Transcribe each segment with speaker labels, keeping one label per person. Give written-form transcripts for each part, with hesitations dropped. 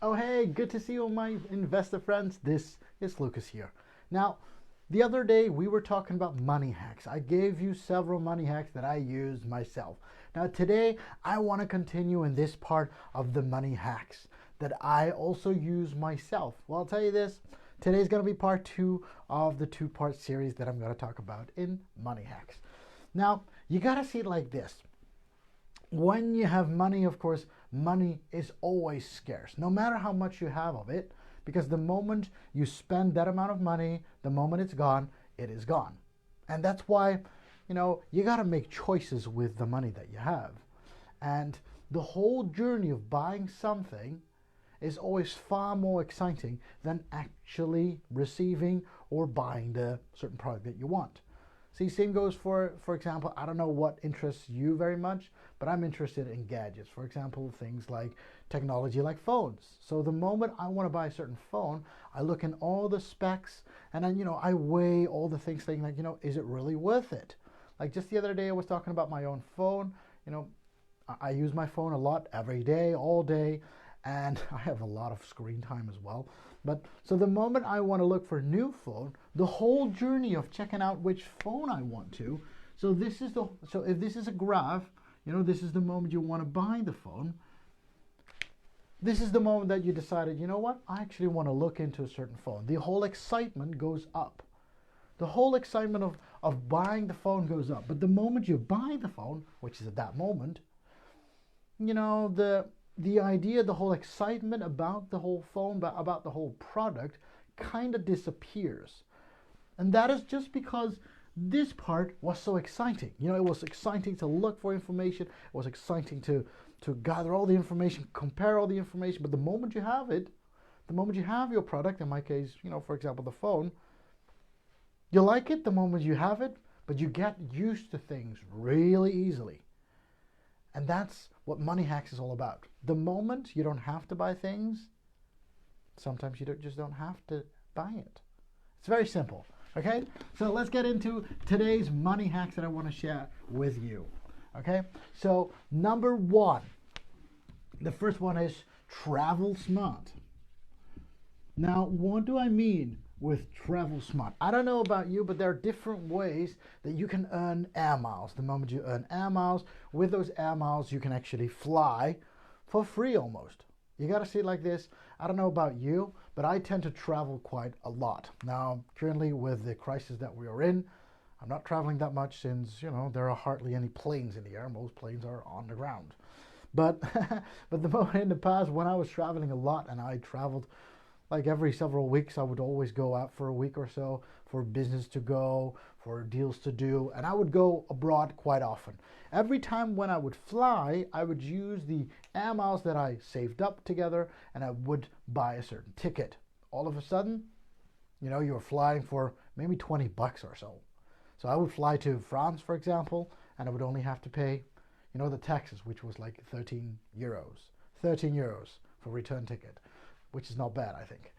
Speaker 1: Oh, hey, good to see you, my investor friends. This is Lucas here. Now, the other day we were talking about money hacks. I gave you several money hacks that I used myself. Now, today I want to continue in this part of the money hacks that I also use myself. Well, I'll tell you this, today's going to be part two of the two-part series that I'm going to talk about in money hacks. Now, you got to see it like this. When you have money, of course, money is always scarce, no matter how much you have of it, because the moment you spend that amount of money, the moment it's gone, it is gone. And that's why, you got to make choices with the money that you have. And the whole journey of buying something is always far more exciting than actually receiving or buying the certain product that you want. See, same goes for example, I don't know what interests you very much, but I'm interested in gadgets. For example, things like technology like phones. So the moment I want to buy a certain phone, I look in all the specs and then, I weigh all the things saying like, is it really worth it? Like just the other day I was talking about my own phone. I use my phone a lot every day, all day, and I have a lot of screen time as well. But so the moment I want to look for a new phone, the whole journey of checking out which phone I want to. So if this is a graph, this is the moment you want to buy the phone. This is the moment that you decided, you know what, I actually want to look into a certain phone. The whole excitement goes up. The whole excitement of buying the phone goes up. But the moment you buy the phone, which is at that moment, the idea, the whole excitement about the whole phone, about the whole product kind of disappears. And that is just because this part was so exciting. It was exciting to look for information. It was exciting to gather all the information, compare all the information. But the moment you have it, the moment you have your product, in my case, for example, the phone, you like it the moment you have it, but you get used to things really easily. And that's what money hacks is all about. The moment you don't have to buy things, sometimes you just don't have to buy it. It's very simple. Okay, so let's get into today's money hacks that I want to share with you. Okay, so number one, the first one is travel smart. Now, what do I mean with travel smart? I don't know about you, but there are different ways that you can earn air miles. The moment you earn air miles, with those air miles, you can actually fly for free almost. You got to see it like this. I don't know about you, but I tend to travel quite a lot. Now, currently with the crisis that we are in, I'm not traveling that much since, there are hardly any planes in the air. Most planes are on the ground. But but the moment in the past when I was traveling a lot and I traveled like every several weeks, I would always go out for a week or so for business to go, for deals to do, and I would go abroad quite often. Every time when I would fly, I would use the air miles that I saved up together and I would buy a certain ticket. All of a sudden, you're flying for maybe 20 bucks or so. So I would fly to France, for example, and I would only have to pay, the taxes, which was like 13 euros. 13 euros for return ticket, which is not bad, I think.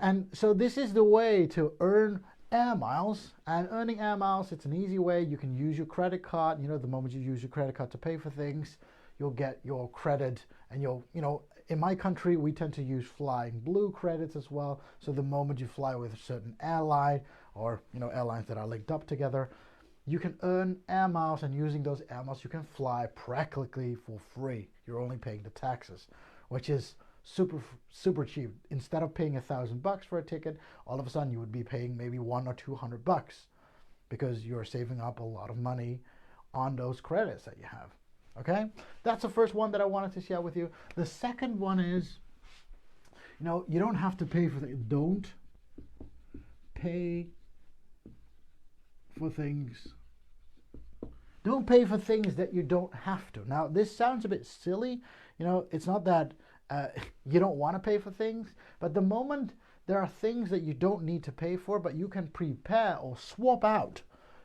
Speaker 1: And so this is the way to earn air miles. And earning air miles, it's an easy way. You can use your credit card. The moment you use your credit card to pay for things, you'll get your credit. And in my country, we tend to use Flying Blue credits as well. So the moment you fly with a certain airline or, airlines that are linked up together, you can earn air miles. And using those air miles, you can fly practically for free. You're only paying the taxes, which is super cheap. Instead of paying $1,000 for a ticket, all of a sudden you would be paying maybe $100 or $200 because you're saving up a lot of money on those credits that you have. Okay, that's the first one that I wanted to share with you. The second one is, you don't have to pay for things. Don't pay for things. Don't pay for things that you don't have to. Now, this sounds a bit silly. It's not that you don't want to pay for things, but the moment there are things that you don't need to pay for, but you can prepare or swap out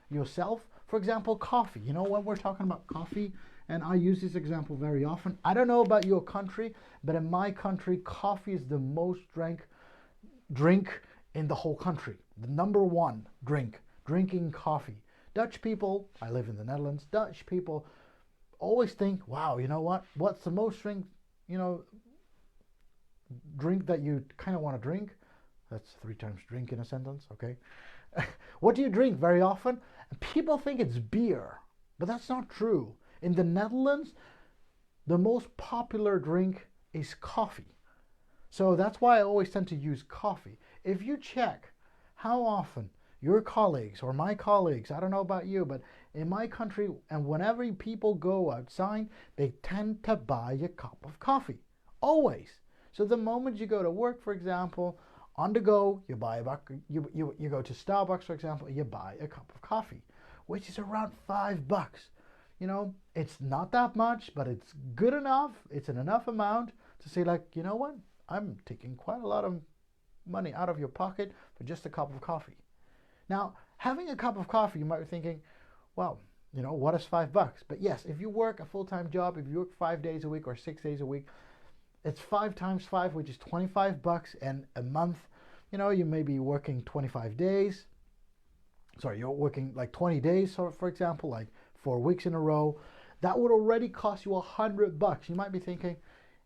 Speaker 1: yourself. For example, coffee. When we're talking about coffee, and I use this example very often. I don't know about your country, but in my country, coffee is the most drink in the whole country. The number one drinking coffee. Dutch people, I live in the Netherlands, Dutch people always think, wow, you know what? What's the most drink, drink that you kind of want to drink? That's 3 times drink in a sentence, okay? What do you drink very often? People think it's beer, but that's not true. In the Netherlands, the most popular drink is coffee. So that's why I always tend to use coffee. If you check how often your colleagues or my colleagues, I don't know about you, but in my country, and whenever people go outside, they tend to buy a cup of coffee. Always. So the moment you go to work, for example, on the go, you buy you go to Starbucks, for example, you buy a cup of coffee, which is around $5. You know, it's not that much, but it's good enough. It's an enough amount to say, like, you know what? I'm taking quite a lot of money out of your pocket for just a cup of coffee. Now, having a cup of coffee, you might be thinking, well, you know, what is $5? But yes, if you work a full-time job, if you work 5 days a week or 6 days a week, it's 5 times 5, which is $25, and a month, you know, you may be working 25 days. Sorry, you're working like 20 days, so for example, like 4 weeks in a row. That would already cost you $100. You might be thinking,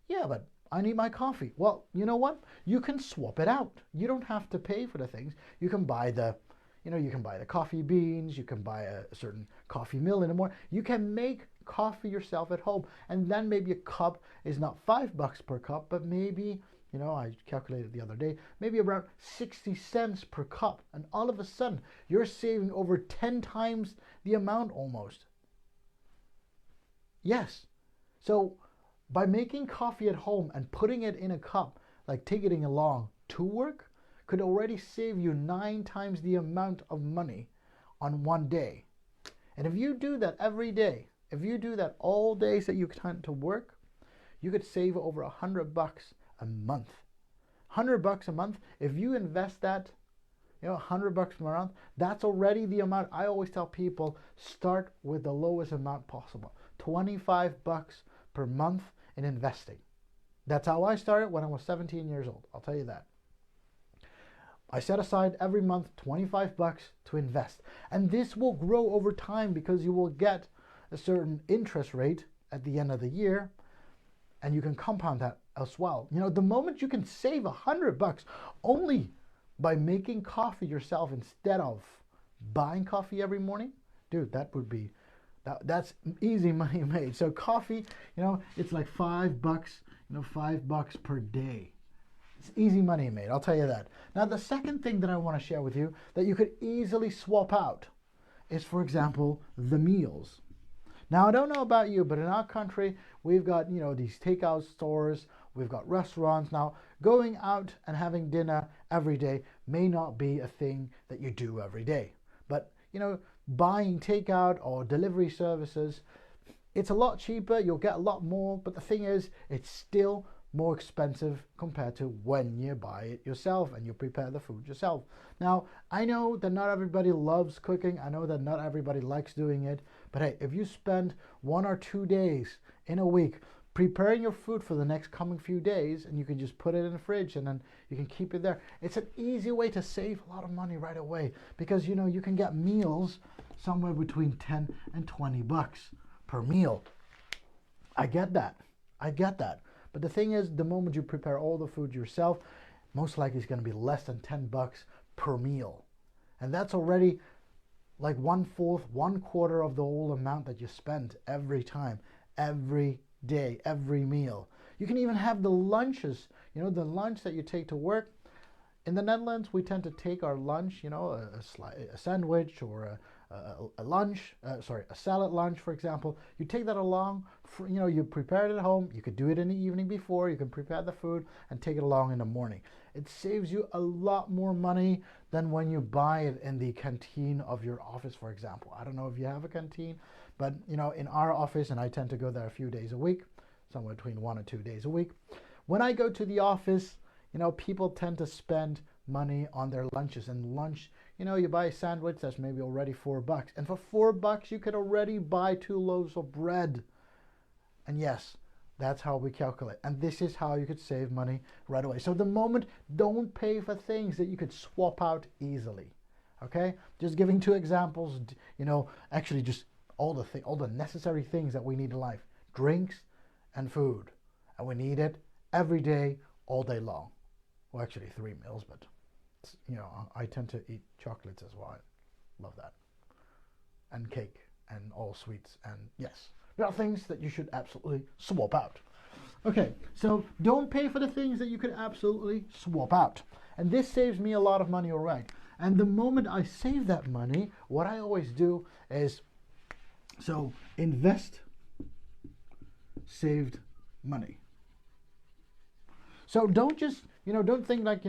Speaker 1: yeah, but I need my coffee. Well, you know what? You can swap it out. You don't have to pay for the things. You can buy the, you know, you can buy the coffee beans. You can buy a certain coffee mill in the morning. You can make coffee yourself at home, and then maybe a cup is not $5 per cup, but maybe, you know, I calculated the other day, maybe around 60 cents per cup, and all of a sudden you're saving over 10 times the amount almost. Yes. So by making coffee at home and putting it in a cup, like taking it along to work, could already save you 9 times the amount of money on one day. And if you do that every day, if you do that all days that you tend to work, you could save over $100 a month. $100 a month, if you invest that, you know, $100 per month, that's already the amount. I always tell people, start with the lowest amount possible. $25 per month in investing. That's how I started when I was 17 years old. I'll tell you that. I set aside every month $25 to invest. And this will grow over time because you will get a certain interest rate at the end of the year, and you can compound that as well. You know, the moment you can save $100 only by making coffee yourself instead of buying coffee every morning, dude, that would be, that's easy money made. So coffee, you know, it's like $5, you know, $5 per day. It's easy money made, I'll tell you that. Now, the second thing that I want to share with you that you could easily swap out is, for example, the meals. Now, I don't know about you, but in our country, we've got, you know, these takeout stores, we've got restaurants. Now, going out and having dinner every day may not be a thing that you do every day. But, you know, buying takeout or delivery services, it's a lot cheaper, you'll get a lot more, but the thing is, it's still more expensive compared to when you buy it yourself and you prepare the food yourself. Now, I know that not everybody loves cooking. I know that not everybody likes doing it. But hey, if you spend 1 or 2 days in a week preparing your food for the next coming few days, and you can just put it in the fridge and then you can keep it there. It's an easy way to save a lot of money right away because, you know, you can get meals somewhere between 10 and 20 bucks per meal. I get that. But the thing is, the moment you prepare all the food yourself, most likely it's going to be less than 10 bucks per meal. And that's already like 1/4, 1/4 of the whole amount that you spend every time, every day, every meal. You can even have the lunches, you know, the lunch that you take to work. In the Netherlands, we tend to take our lunch, you know, a sandwich or a lunch, a salad lunch, for example. You take that along, you know, you prepare it at home. You could do it in the evening before. You can prepare the food and take it along in the morning. It saves you a lot more money than when you buy it in the canteen of your office, for example. I don't know if you have a canteen, but, you know, in our office, and I tend to go there a few days a week, somewhere between 1 or 2 days a week. When I go to the office, you know, people tend to spend money on their lunches, and lunch, you know, you buy a sandwich that's maybe already $4, and for $4 you could already buy 2 loaves of bread. And yes, that's how we calculate, and this is how you could save money right away. So the moment, don't pay for things that you could swap out easily. Okay, just giving 2 examples, you know, actually just all the necessary things that we need in life: drinks and food, and we need it every day, all day long. Well, actually 3 meals, but I tend to eat chocolates as well. I love that. And cake and all sweets. And yes, there are things that you should absolutely swap out. Okay, so don't pay for the things that you could absolutely swap out. And this saves me a lot of money, all right. And the moment I save that money, what I always do is, so invest saved money. So don't just, don't think like,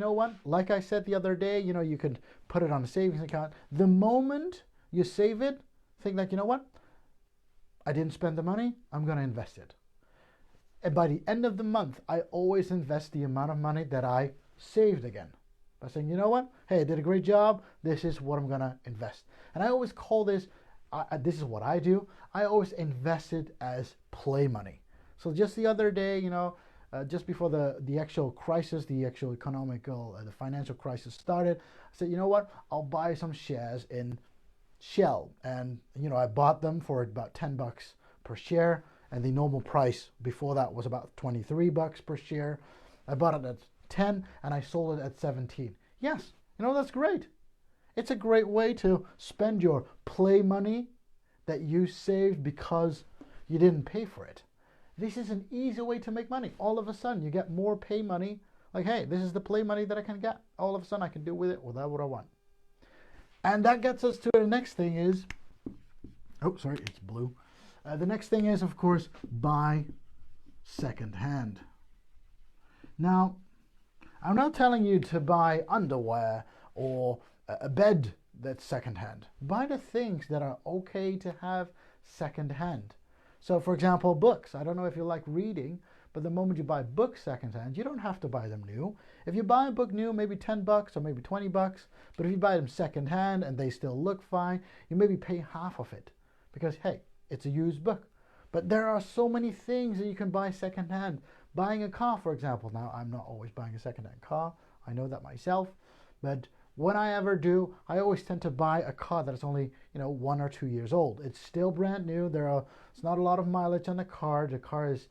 Speaker 1: like I said the other day, you could put it on a savings account. The moment you save it, think like, I didn't spend the money, I'm going to invest it. And by the end of the month, I always invest the amount of money that I saved again. By saying, hey, I did a great job, this is what I'm going to invest. And I always call this, this is what I do, I always invest it as play money. So just the other day, just before the actual crisis, the actual economical, the financial crisis started, I said, I'll buy some shares in Shell. And, I bought them for about $10 per share. And the normal price before that was about $23 per share. I bought it at 10 and I sold it at 17. Yes, that's great. It's a great way to spend your play money that you saved because you didn't pay for it. This is an easy way to make money. All of a sudden, you get more pay money. Like, hey, this is the play money that I can get. All of a sudden, I can do with it without what I want. And that gets us to the next thing is, oh, sorry, it's blue. The next thing is, of course, buy secondhand. Now, I'm not telling you to buy underwear or a bed that's secondhand. Buy the things that are okay to have secondhand. So, for example, books. I don't know if you like reading, but the moment you buy books secondhand, you don't have to buy them new. If you buy a book new, maybe $10 or maybe $20, but if you buy them secondhand and they still look fine, you maybe pay half of it because, hey, it's a used book. But there are so many things that you can buy secondhand. Buying a car, for example. Now, I'm not always buying a secondhand car. I know that myself. But when I ever do, I always tend to buy a car that is only, 1 or 2 years old. It's still brand new. It's not a lot of mileage on the car. The car is,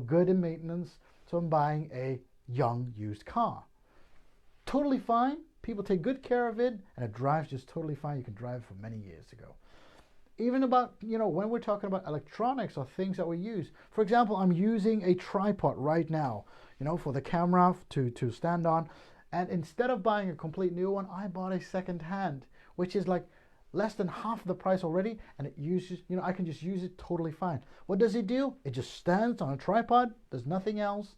Speaker 1: good in maintenance. So I'm buying a young used car. Totally fine. People take good care of it, and it drives just totally fine. You can drive it for many years to go. Even about, when we're talking about electronics or things that we use. For example, I'm using a tripod right now, for the camera to stand on. And instead of buying a complete new one, I bought a second hand, which is like less than half the price already. And it uses, I can just use it totally fine. What does it do? It just stands on a tripod, does nothing else,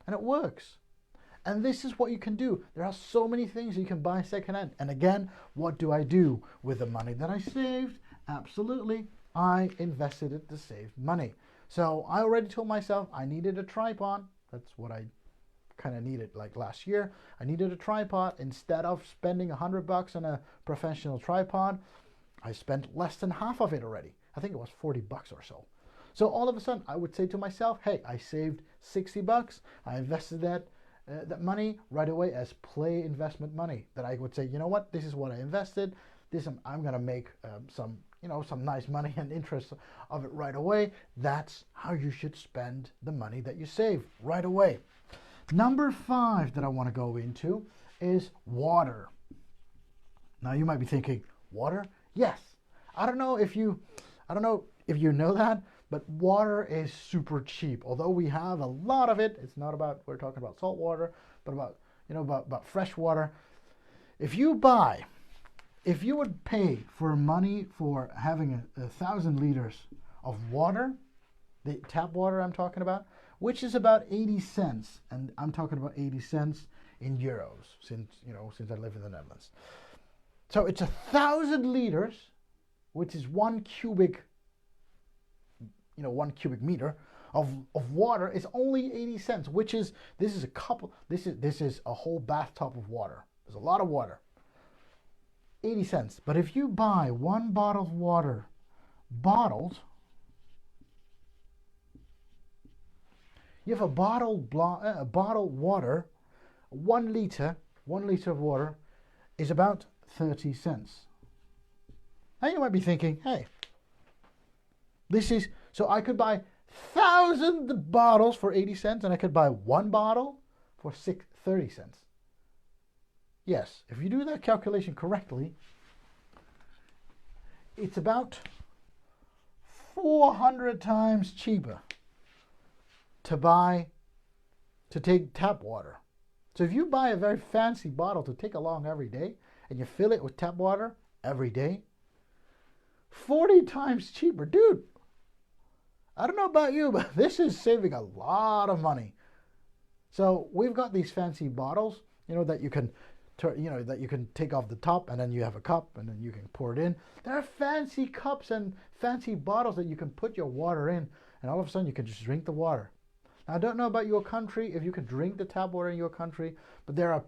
Speaker 1: and it works. And this is what you can do. There are so many things you can buy secondhand. And again, what do I do with the money that I saved? Absolutely, I invested it to save money. So I already told myself I needed a tripod. That's what I kind of needed like last year. I needed a tripod. Instead of spending $100 on a professional tripod, I spent less than half of it already. I think it was $40 or so. So all of a sudden, I would say to myself, hey, I saved $60. I invested that money right away as play investment money. That I would say, this is what I invested. I'm going to make some nice money and interest of it right away. That's how you should spend the money that you save right away. Number 5 that I want to go into is water. Now you might be thinking, water? Yes. I don't know if you know that, but water is super cheap. Although we have a lot of it, it's not about, we're talking about salt water, but about fresh water. If you would pay for money for having 1,000 liters of water, the tap water I'm talking about, which is about 80 cents, and I'm talking about 80 cents in euros, since I live in the Netherlands. So it's 1,000 liters, which is 1 cubic meter of water is only 80 cents, which is this is a whole bathtub of water. There's a lot of water. 80 cents. But if you buy 1 bottle of water bottled, you have a bottled water, 1 liter of water is about 30 cents. Now you might be thinking, hey, so I could buy 1,000 bottles for 80 cents and I could buy 1 bottle for 30 cents. Yes, if you do that calculation correctly, it's about 400 times cheaper to take tap water. So if you buy a very fancy bottle to take along every day and you fill it with tap water every day, 40 times cheaper. Dude, I don't know about you, but this is saving a lot of money. So we've got these fancy bottles, that you can that you can take off the top, and then you have a cup, and then you can pour it in. There are fancy cups and fancy bottles that you can put your water in, and all of a sudden you can just drink the water. Now, I don't know about your country, if you can drink the tap water in your country, but there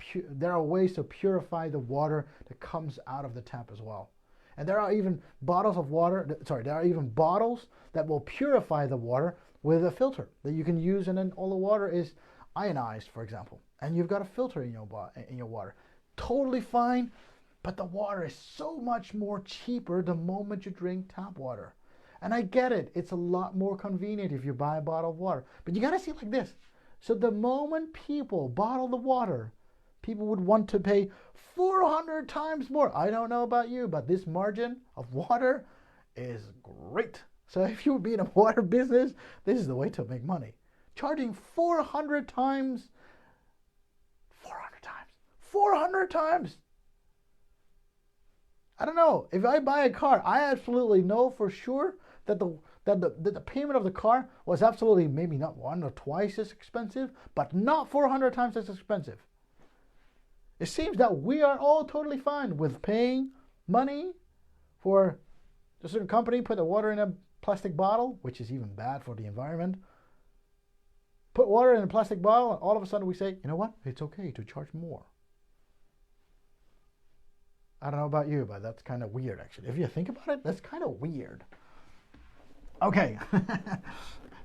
Speaker 1: are ways to purify the water that comes out of the tap as well. And there are even bottles of water, there are even bottles that will purify the water with a filter that you can use, and then all the water is ionized, for example. And you've got a filter in your water. Totally fine, but the water is so much more cheaper the moment you drink tap water. And I get it, it's a lot more convenient if you buy a bottle of water. But you gotta see it like this. So the moment people bottle the water, people would want to pay 400 times more. I don't know about you, but this margin of water is great. So if you would be in a water business, this is the way to make money. Charging 400 times. 400 times. I don't know. If I buy a car, I absolutely know for sure that the payment of the car was absolutely maybe not 1 or twice as expensive, but not 400 times as expensive. It seems that we are all totally fine with paying money for a certain company, put the water in a plastic bottle, which is even bad for the environment. Put water in a plastic bottle, and all of a sudden we say, you know what? It's okay to charge more. I don't know about you, but that's kind of weird, actually. If you think about it, that's kind of weird. Okay.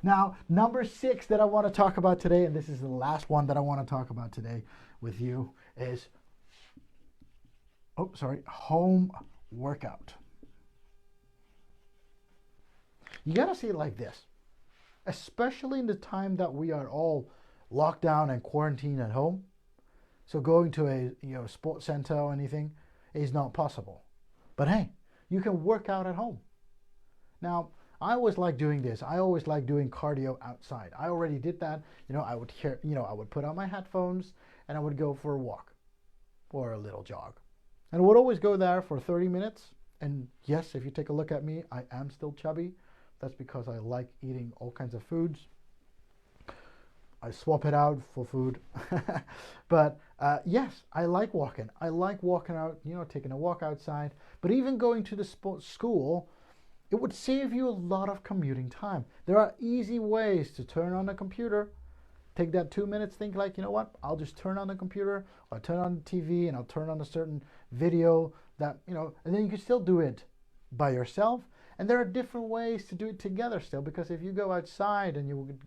Speaker 1: Now, number 6 that I want to talk about today, and this is the last one that I want to talk about today with you, is, home workout. You got to see it like this. Especially in the time that we are all locked down and quarantined at home. So going to a sports center or anything is not possible. But hey, you can work out at home. Now, I always like doing this. I always like doing cardio outside. I already did that. I would put on my headphones and I would go for a walk or a little jog. And I would always go there for 30 minutes. And yes, if you take a look at me, I am still chubby. That's because I like eating all kinds of foods. I swap it out for food. But yes, I like walking. I like walking out, taking a walk outside. But even going to the sports school, it would save you a lot of commuting time. There are easy ways to turn on the computer. Take that 2 minutes, think like, you know what? I'll just turn on the computer or turn on the TV and I'll turn on a certain video that, and then you can still do it by yourself. And there are different ways to do it together still, because if you go outside and you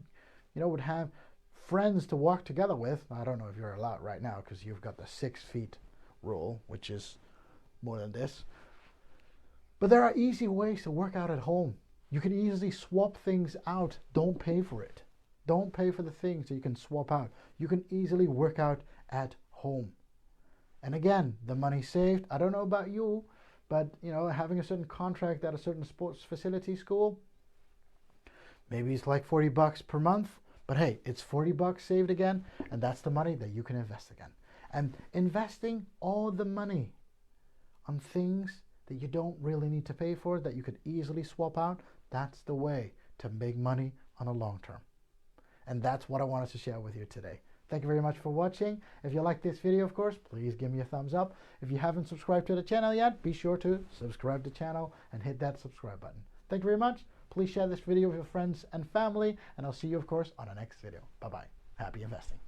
Speaker 1: would have friends to walk together with, I don't know if you're allowed right now because you've got the 6 feet rule, which is more than this. But there are easy ways to work out at home. You can easily swap things out. Don't pay for it. Don't pay for the things that you can swap out. You can easily work out at home. And again, the money saved, I don't know about you, but having a certain contract at a certain sports facility school, maybe it's like $40 per month, but hey, it's $40 saved again, and that's the money that you can invest again. And investing all the money on things that you don't really need to pay for, that you could easily swap out, that's the way to make money on a long term. And that's what I wanted to share with you today. Thank you very much for watching. If you like this video, of course, please give me a thumbs up. If you haven't subscribed to the channel yet, be sure to subscribe to the channel and hit that subscribe button. Thank you very much. Please share this video with your friends and family, and I'll see you, of course, on the next video. Bye-bye. Happy investing.